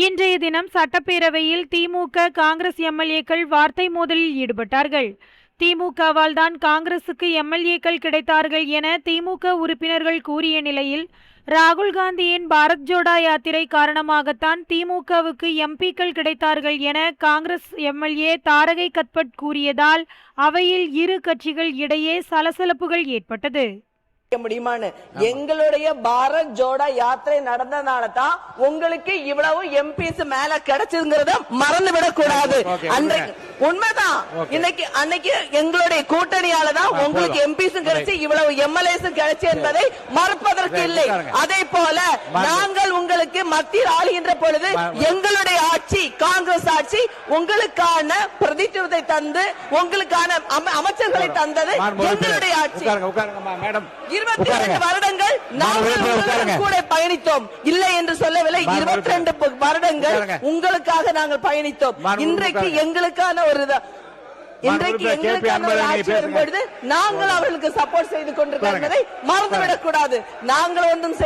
இன்றைய தினம் சட்டப்பேரவையில் திமுக காங்கிரஸ் எம்எல்ஏக்கள் வார்த்தை மோதலில் ஈடுபட்டார்கள். திமுகவால் தான் காங்கிரசுக்கு எம்எல்ஏக்கள் கிடைத்தார்கள் என திமுக உறுப்பினர்கள் கூறிய நிலையில், ராகுல் காந்தியின் பாரத் ஜோடோ யாத்திரை காரணமாகத்தான் திமுகவுக்கு எம்பிக்கள் கிடைத்தார்கள் என காங்கிரஸ் எம்எல்ஏ தாரகை கத்பட் கூறியதால் அவையில் இரு கட்சிகள் இடையே சலசலப்புகள் ஏற்பட்டது. முடியுமான்னு எங்களுடைய பாரத் ஜோடோ யாத்திரை நடந்தனால தான் உங்களுக்கு இவ்வளவு எம்பிஸ் மேல கிடைச்சதுங்கிறத மறந்து விடக் கூடாது. உண்மைதான். இன்னைக்கு அன்னைக்கு எங்களுடைய கூட்டணியால தான் உங்களுக்கு எம்பிஸும் கிடைச்சு இவ்வளவு எம்எல்ஏஸும் கிடைச்சு என்பதை மறுப்பதற்கு இல்லை. அதே போல நாங்கள் உங்களுக்கு மத்தியில் ஆளுகின்ற பொழுது எங்களுடைய ஆட்சி காங்கிரஸ் ஆட்சி உங்களுக்கான பிரதித்துவத்தை தந்து உங்களுக்கான அமைச்சர்களை தந்தது எங்களுடைய ஆட்சி. 22 வருடங்கள் நாங்கள் கூட பயணித்தோம், இல்லை என்று சொல்லவில்லை. 22 வருடங்கள் உங்களுக்காக நாங்கள் பயணித்தோம். இன்றைக்கு எங்களுக்கான ஒரு ஆட்சி வரும்பொழுது நாங்கள் அவர்களுக்கு சப்போர்ட் செய்து கொண்டிருக்கிறோம் என்பதை மறந்துவிடக் கூடாது. நாங்கள் ஒன்றும்